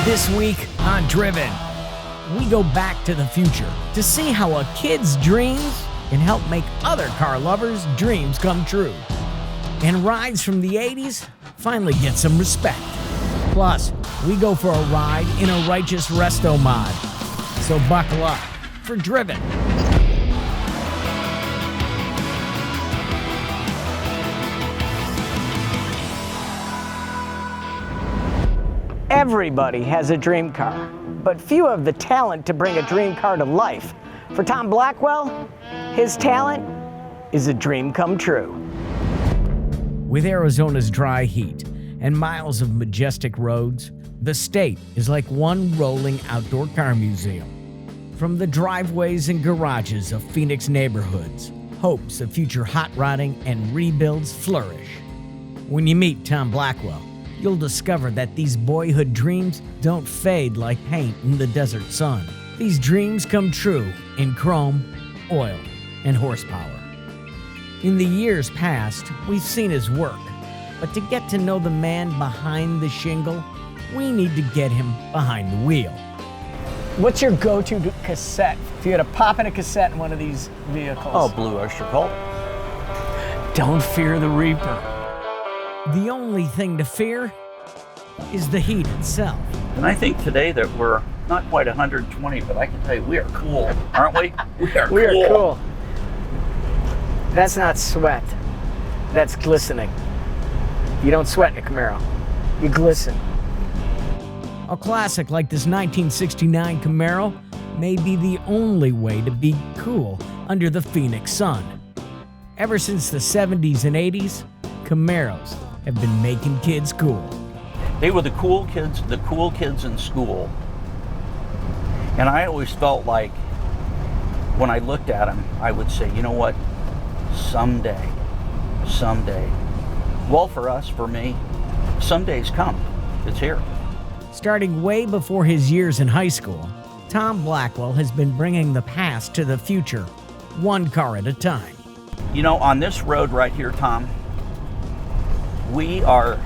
This week on Driven, we go back to the future to see how a kid's dreams can help make other car lovers' dreams come true. And rides from the 80s finally get some respect. Plus, we go for a ride in a righteous RestoMod. So buckle up for Driven. Everybody has a dream car, but few have the talent to bring a dream car to life. For Tom Blackwell, his talent is a dream come true. With Arizona's dry heat and miles of majestic roads, the state is like one rolling outdoor car museum. From the driveways and garages of Phoenix neighborhoods, hopes of future hot rodding and rebuilds flourish. When you meet Tom Blackwell, you'll discover that these boyhood dreams don't fade like paint in the desert sun. These dreams come true in chrome, oil, and horsepower. In the years past, we've seen his work, but to get to know the man behind the shingle, we need to get him behind the wheel. What's your go-to cassette? If you had to pop in a cassette in one of these vehicles. Oh, Blue Oyster Cult. Don't fear the Reaper. The only thing to fear is the heat itself. And I think today that we're not quite 120, but I can tell you we are cool, aren't we? We are cool. That's not sweat. That's glistening. You don't sweat in a Camaro. You glisten. A classic like this 1969 Camaro may be the only way to be cool under the Phoenix sun. Ever since the 70s and 80s, Camaros have been making kids cool. They were the cool kids in school. And I always felt like when I looked at them, I would say, you know what? Someday. Well, for us, for me, someday's come. It's here. Starting way before his years in high school, Tom Blackwell has been bringing the past to the future, one car at a time. You know, on this road right here, Tom, we are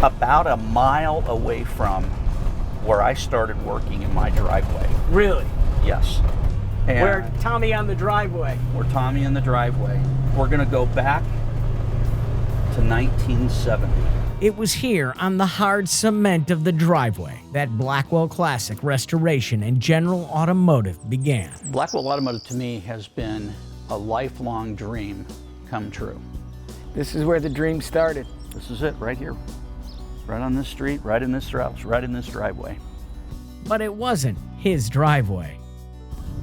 about a mile away from where I started working in my driveway. Really? Yes. And we're Tommy on the driveway. We're Tommy in the driveway. We're going to go back to 1970. It was here on the hard cement of the driveway that Blackwell Classic Restoration and General Automotive began. Blackwell Automotive to me has been a lifelong dream come true. This is where the dream started. This is it right here. Right on this street, right in this house, right in this driveway. But it wasn't his driveway.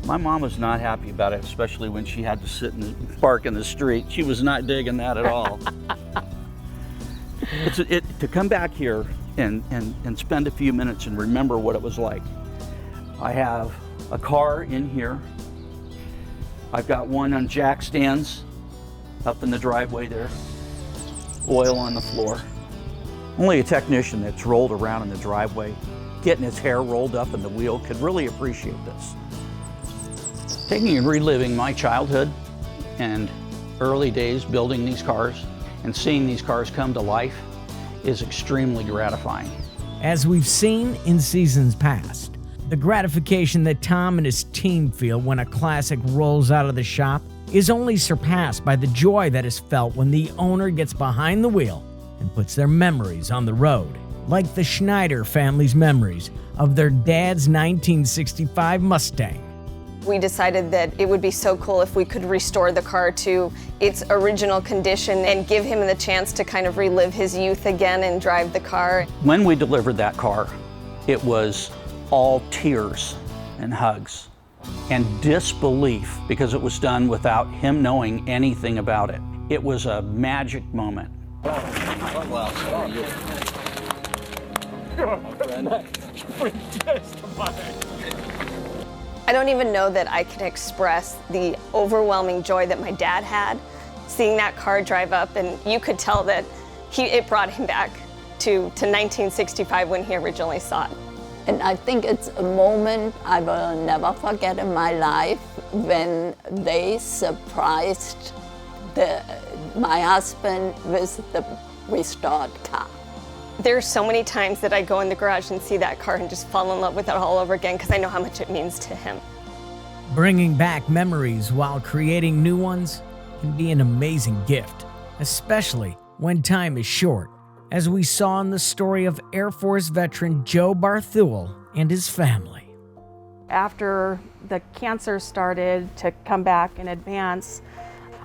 My mom was not happy about it, especially when she had to sit and park in the street. She was not digging that at all. To come back here and spend a few minutes and remember what it was like. I have a car in here. I've got one on jack stands up in the driveway there. Oil on the floor. Only a technician that's rolled around in the driveway, getting his hair rolled up in the wheel, could really appreciate this. Taking and reliving my childhood and early days building these cars and seeing these cars come to life is extremely gratifying. As we've seen in seasons past, the gratification that Tom and his team feel when a classic rolls out of the shop is only surpassed by the joy that is felt when the owner gets behind the wheel and puts their memories on the road, like the Schneider family's memories of their dad's 1965 Mustang. We decided that it would be so cool if we could restore the car to its original condition and give him the chance to kind of relive his youth again and drive the car. When we delivered that car, it was all tears and hugs and disbelief because it was done without him knowing anything about it. It was a magic moment. Well, how are you? I don't even know that I can express the overwhelming joy that my dad had seeing that car drive up, and you could tell that it brought him back to 1965 when he originally saw it. And I think it's a moment I will never forget in my life when they surprised my husband with the restored car. There's so many times that I go in the garage and see that car and just fall in love with it all over again because I know how much it means to him. Bringing back memories while creating new ones can be an amazing gift, especially when time is short, as we saw in the story of Air Force veteran Joe Barthewell and his family. After the cancer started to come back in advance,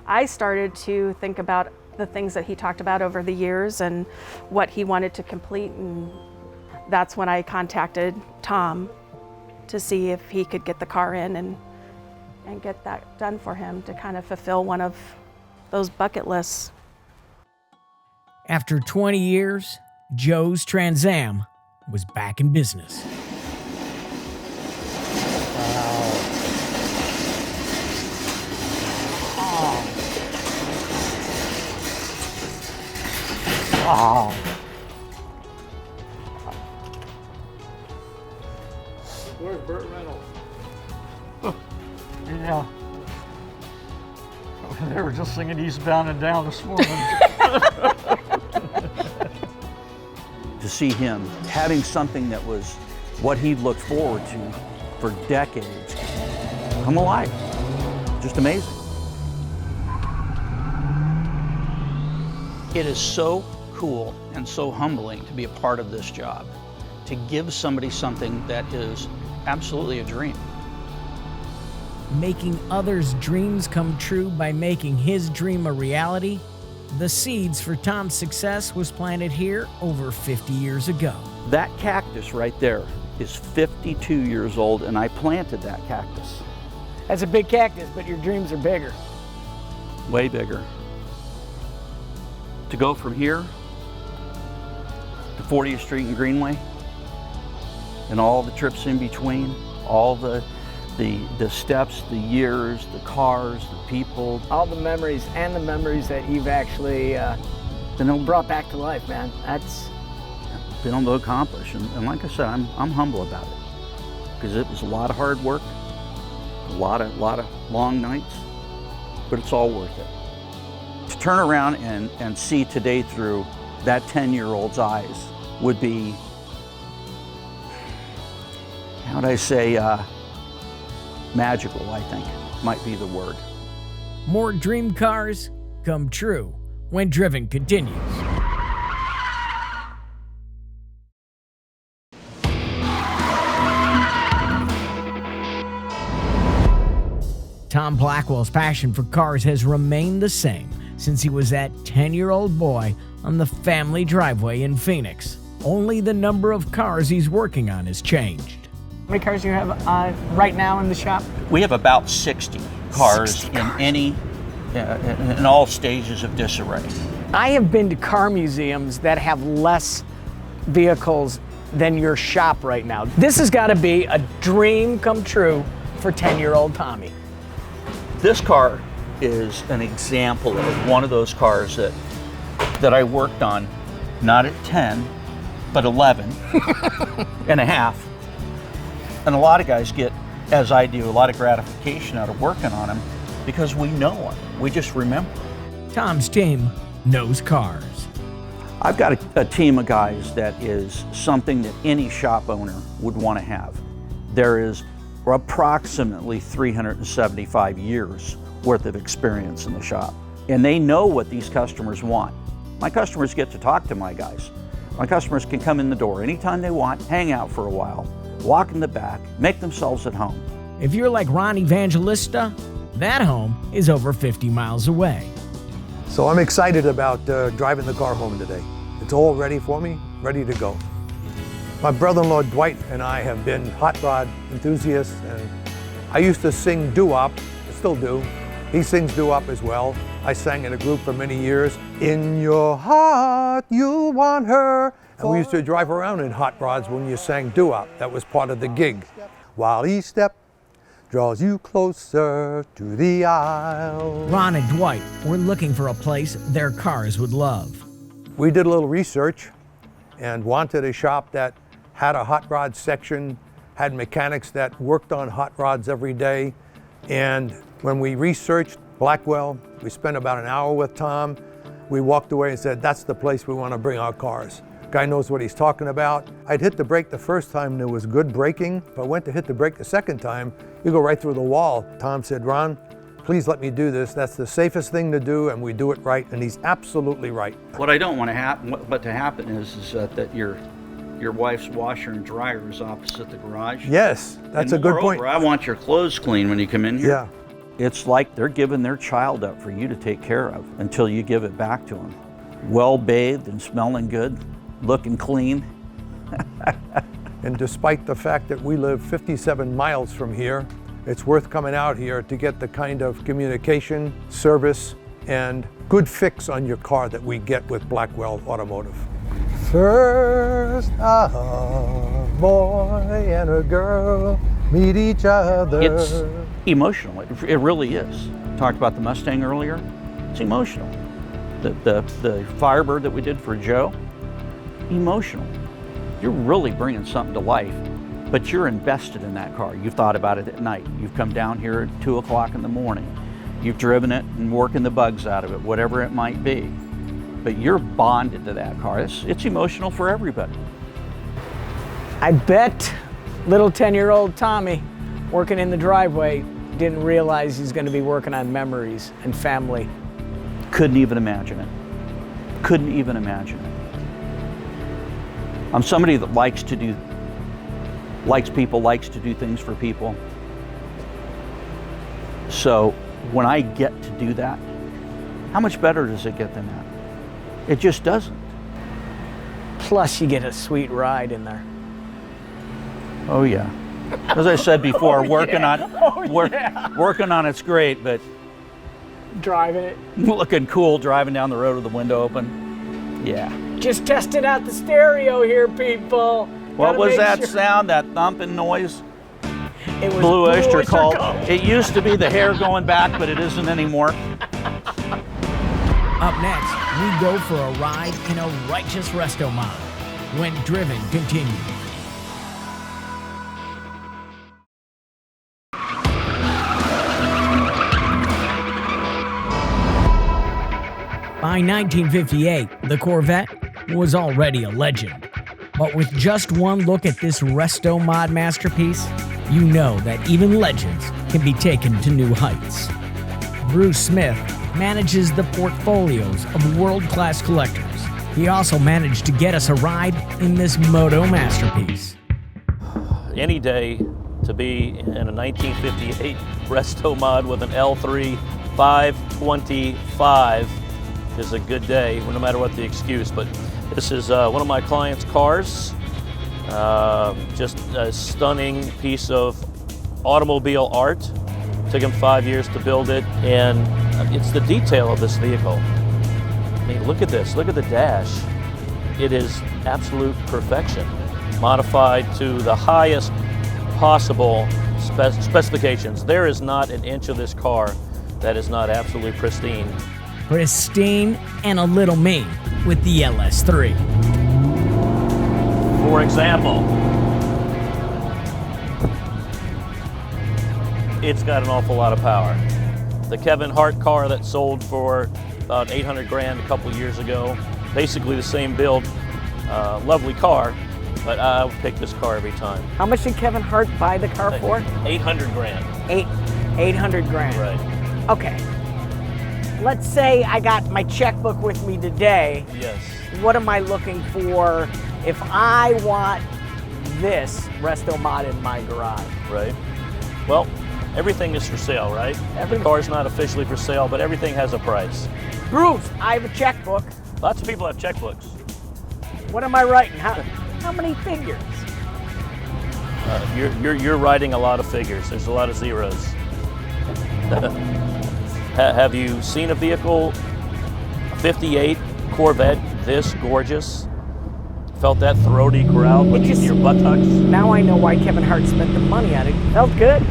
I started to think about the things that he talked about over the years and what he wanted to complete, and that's when I contacted Tom to see if he could get the car in and get that done for him to kind of fulfill one of those bucket lists. After 20 years, Joe's Trans Am was back in business. Oh. Where's Burt Reynolds? Yeah. They were just singing Eastbound and Down this morning. To see him having something that was what he looked forward to for decades come alive. Just amazing. It is so cool and so humbling to be a part of this job, to give somebody something that is absolutely a dream. Making others' dreams come true by making his dream a reality, the seeds for Tom's success was planted here over 50 years ago. That cactus right there is 52 years old, and I planted that cactus. That's a big cactus, but your dreams are bigger. Way bigger. To go from here to 40th Street and Greenway, and all the trips in between, all the steps, the years, the cars, the people. All the memories and the memories that you've actually brought back to life, man. That's been able to accomplish. And like I said, I'm humble about it, because it was a lot of hard work, a lot of long nights, but it's all worth it. To turn around and see today through that 10-year-old's eyes would be, how'd I say, magical, I think, might be the word. more dream cars come true when Driven continues. Tom Blackwell's passion for cars has remained the same since he was that 10-year-old boy on the family driveway in Phoenix. Only the number of cars he's working on has changed. How many cars do you have right now in the shop? We have about 60 cars in all stages of disarray. I have been to car museums that have less vehicles than your shop right now. This has got to be a dream come true for 10-year-old Tommy. This car is an example of one of those cars that I worked on, not at 10, but 11 and a half. And a lot of guys get, as I do, a lot of gratification out of working on them because we know them. We just remember. Tom's team knows cars. I've got a team of guys that is something that any shop owner would want to have. There is approximately 375 years worth of experience in the shop. And they know what these customers want. My customers get to talk to my guys. My customers can come in the door anytime they want, hang out for a while, walk in the back, make themselves at home. If you're like Ron Evangelista, that home is over 50 miles away. So I'm excited about driving the car home today. It's all ready for me, ready to go. My brother-in-law Dwight and I have been hot rod enthusiasts, and I used to sing doo-wop, I still do. He sings doo-wop as well. I sang in a group for many years. In your heart, you want her. And we used to drive around in hot rods when you sang doo-wop. That was part of the gig. While each step draws you closer to the aisle. Ron and Dwight were looking for a place their cars would love. We did a little research and wanted a shop that had a hot rod section, had mechanics that worked on hot rods every day. And when we researched Blackwell, we spent about an hour with Tom. We walked away and said, that's the place we want to bring our cars. Guy knows what he's talking about. I'd hit the brake the first time and it was good braking. If I went to hit the brake the second time, you go right through the wall. Tom said, Ron, please let me do this. That's the safest thing to do, and we do it right. And he's absolutely right. What I don't want to happen, but to happen is that your wife's washer and dryer is opposite the garage. Yes, that's a good point. I want your clothes clean when you come in here. Yeah. It's like they're giving their child up for you to take care of until you give it back to them. Well bathed and smelling good, looking clean. And despite the fact that we live 57 miles from here, it's worth coming out here to get the kind of communication, service, and good fix on your car that we get with Blackwell Automotive. First, a boy and a girl meet each other. It's emotional, it really is. Talked about the Mustang earlier, it's emotional. The Firebird that we did for Joe, emotional. You're really bringing something to life, but you're invested in that car. You've thought about it at night. You've come down here at 2 o'clock in the morning. You've driven it and working the bugs out of it, whatever it might be. But you're bonded to that car. It's emotional for everybody. I bet little 10-year-old Tommy working in the driveway didn't realize he's going to be working on memories and family. Couldn't even imagine it. Couldn't even imagine it. I'm somebody that likes to do things for people. So when I get to do that, how much better does it get than that? It just doesn't. Plus you get a sweet ride in there. Oh yeah. As I said before, working on it's great, but driving it, looking cool driving down the road with the window open. Yeah. Just testing out the stereo here, people. What was that sound, that thumping noise? It was Blue Oyster Cult. Cult. It used to be the hair going back, but it isn't anymore. Up next, we go for a ride in a righteous RestoMod. When Driven continues. By 1958, the Corvette was already a legend. But with just one look at this RestoMod masterpiece, you know that even legends can be taken to new heights. Bruce Smith manages the portfolios of world-class collectors. He also managed to get us a ride in this moto masterpiece. Any day to be in a 1958 RestoMod with an L3 525 is a good day, no matter what the excuse. But this is one of my client's cars. Just a stunning piece of automobile art. Took him 5 years to build it, and it's the detail of this vehicle. I mean, look at this, look at the dash. It is absolute perfection. Modified to the highest possible specifications. There is not an inch of this car that is not absolutely pristine. Pristine and a little mean with the LS3. For example, it's got an awful lot of power. The Kevin Hart car that sold for about 800 grand a couple years ago, basically the same build, lovely car, but I would pick this car every time. How much did Kevin Hart buy the car for? 800 grand. 800 grand. Right. Okay. Let's say I got my checkbook with me today. Yes. What am I looking for if I want this RestoMod in my garage? Right. Well, everything is for sale, right? Every car's not officially for sale, but everything has a price. Bruce, I have a checkbook. Lots of people have checkbooks. What am I writing? How many figures? You're writing a lot of figures. There's a lot of zeros. Have you seen a vehicle, a 58 Corvette, this gorgeous? Felt that throaty growl between your buttocks? Now I know why Kevin Hart spent the money on it. Felt good.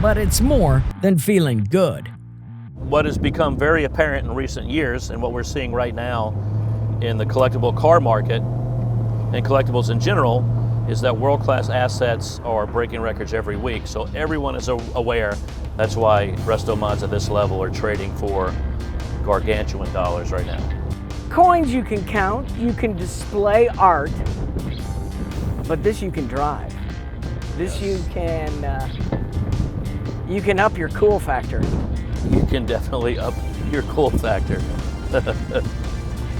But it's more than feeling good. What has become very apparent in recent years, and what we're seeing right now in the collectible car market and collectibles in general, is that world-class assets are breaking records every week. So everyone is aware. That's why RestoMods at this level are trading for gargantuan dollars right now. Coins you can count, you can display art, but this you can drive. This you can up your cool factor. You can definitely up your cool factor.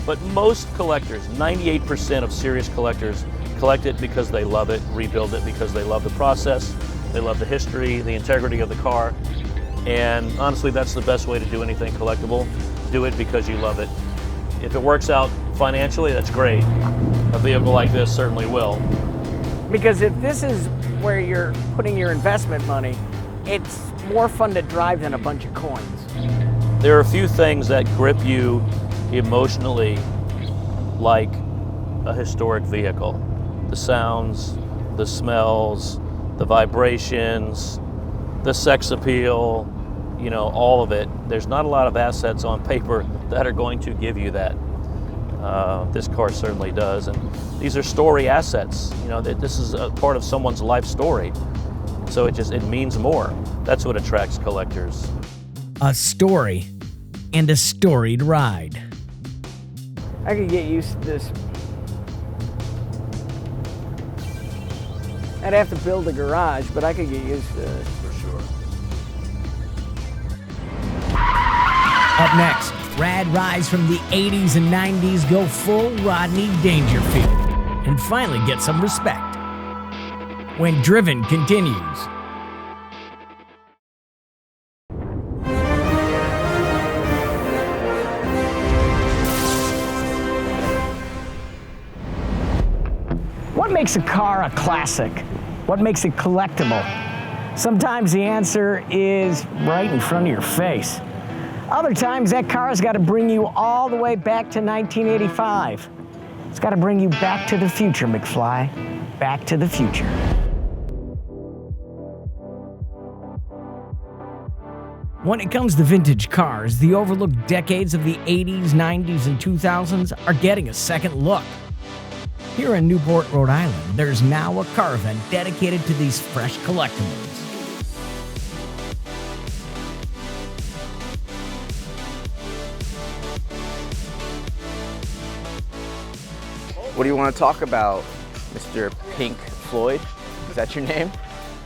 But most collectors, 98% of serious collectors, collect it because they love it, rebuild it because they love the process, they love the history, the integrity of the car. And honestly, that's the best way to do anything collectible. Do it because you love it. If it works out financially, that's great. A vehicle like this certainly will. Because if this is where you're putting your investment money, it's more fun to drive than a bunch of coins. There are a few things that grip you emotionally like a historic vehicle. The sounds, the smells, the vibrations, the sex appeal, you know, all of it. There's not a lot of assets on paper that are going to give you that. This car certainly does, and these are story assets. You know, this is a part of someone's life story, so it means more. That's what attracts collectors. A story and a storied ride. I could get used to this. I'd have to build a garage, but I could get used to it. For sure. Up next, rad rides from the 80s and 90s go full Rodney Dangerfield and finally get some respect. When Driven continues. What makes a car a classic? What makes it collectible? Sometimes the answer is right in front of your face. Other times that car's got to bring you all the way back to 1985. It's got to bring you back to the future, McFly. Back to the future. When it comes to vintage cars, the overlooked decades of the 80s, 90s, and 2000s are getting a second look. Here in Newport, Rhode Island, there's now a car event dedicated to these fresh collectibles. What do you want to talk about, Mr. Pink Floyd? Is that your name?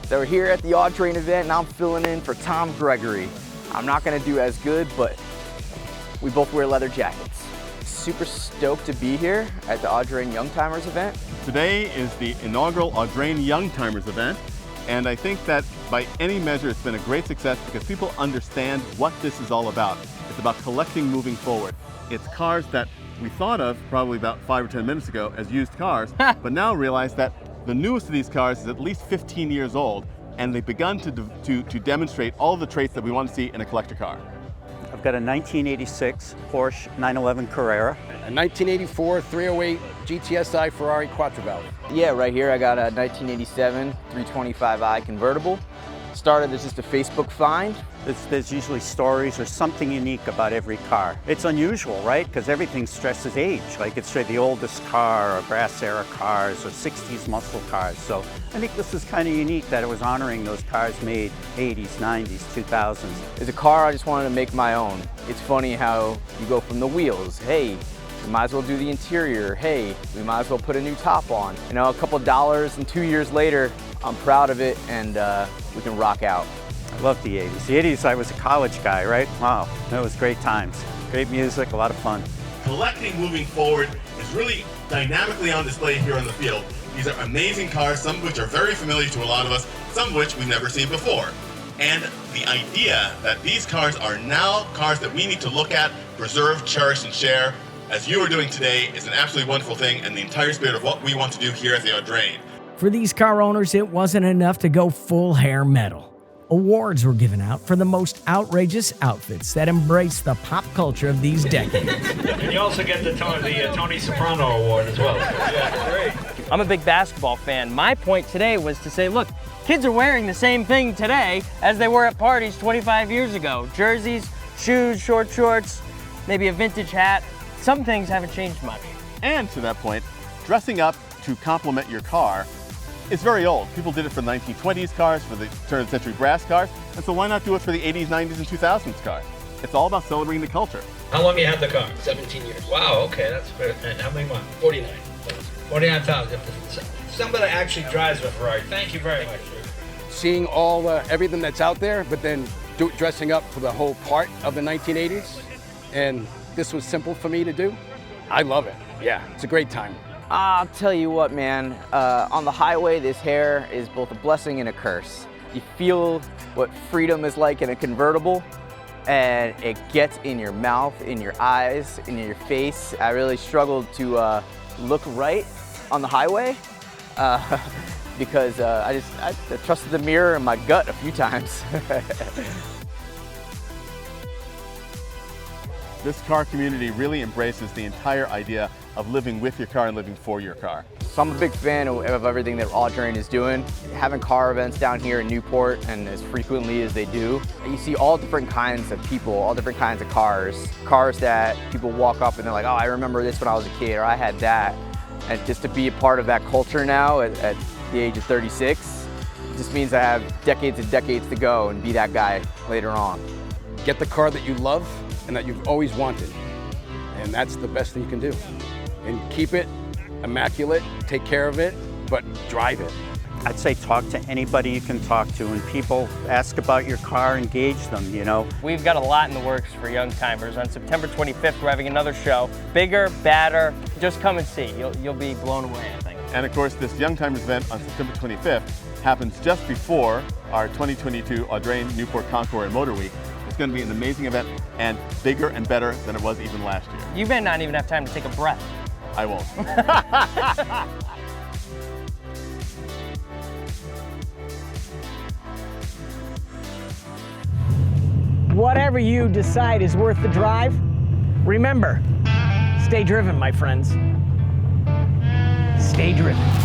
So we're here at the All Terrain event and I'm filling in for Tom Gregory. I'm not going to do as good, but we both wear leather jackets. Super stoked to be here at the Audrain Youngtimers event. Today is the inaugural Audrain Youngtimers event, and I think that by any measure it's been a great success because people understand what this is all about. It's about collecting moving forward. It's cars that we thought of probably about 5 or 10 minutes ago as used cars, but now realize that the newest of these cars is at least 15 years old, and they've begun to demonstrate all the traits that we want to see in a collector car. I've got a 1986 Porsche 911 Carrera. A 1984 308 GTSI Ferrari Quattrovalve. Yeah, right here I got a 1987 325i convertible. Started as just a Facebook find. There's usually stories or something unique about every car. It's unusual, right? Because everything stresses age. Like it's the oldest car or brass era cars or 60s muscle cars. So I think this is kind of unique that it was honoring those cars made 80s, 90s, 2000s. It's a car I just wanted to make my own. It's funny how you go from the wheels. Hey, we might as well do the interior. Hey, we might as well put a new top on. You know, a couple dollars and 2 years later, I'm proud of it and we can rock out. I love the 80s. The 80s, I was a college guy, right? Wow, that was great times. Great music, a lot of fun. Collecting moving forward is really dynamically on display here on the field. These are amazing cars, some of which are very familiar to a lot of us, some of which we've never seen before. And the idea that these cars are now cars that we need to look at, preserve, cherish, and share, as you are doing today, is an absolutely wonderful thing and the entire spirit of what we want to do here at the Audrain. For these car owners, it wasn't enough to go full hair metal. Awards were given out for the most outrageous outfits that embrace the pop culture of these decades. And you also get the Tony Soprano Award as well. Yeah, great. I'm a big basketball fan. My point today was to say, look, kids are wearing the same thing today as they were at parties 25 years ago. Jerseys, shoes, short shorts, maybe a vintage hat. Some things haven't changed much. And to that point, dressing up to complement your car is very old. People did it for the 1920s cars, for the turn of the century brass cars, and so why not do it for the 80s, 90s, and 2000s cars? It's all about celebrating the culture. How long you had the car? 17 years. Wow, okay, that's very, and how many months? 49. 49,000. Somebody actually drives a Ferrari. Thank you very much. Seeing all everything that's out there, but then dressing up for the whole part of the 1980s, and this was simple for me to do. I love it. Yeah, it's a great time. I'll tell you what, man. On the highway, this hair is both a blessing and a curse. You feel what freedom is like in a convertible, and it gets in your mouth, in your eyes, in your face. I really struggled to look right on the highway because I trusted the mirror and my gut a few times. This car community really embraces the entire idea of living with your car and living for your car. So I'm a big fan of everything that All Terrain is doing. Having car events down here in Newport, and as frequently as they do, you see all different kinds of people, all different kinds of cars. Cars that people walk up and they're like, oh, I remember this when I was a kid, or I had that. And just to be a part of that culture now at the age of 36, just means I have decades and decades to go and be that guy later on. Get the car that you love and that you've always wanted. And that's the best thing you can do. And keep it immaculate, take care of it, but drive it. I'd say talk to anybody you can talk to. When people ask about your car, engage them, you know. We've got a lot in the works for young timers. On September 25th, we're having another show. Bigger, badder, just come and see. You'll be blown away, I think. And of course, this Young Timers event on September 25th happens just before our 2022 Audrain Newport Concours and Motor Week. It's going to be an amazing event and bigger and better than it was even last year. You may not even have time to take a breath. I won't. Whatever you decide is worth the drive, remember, stay driven, my friends. Stay driven.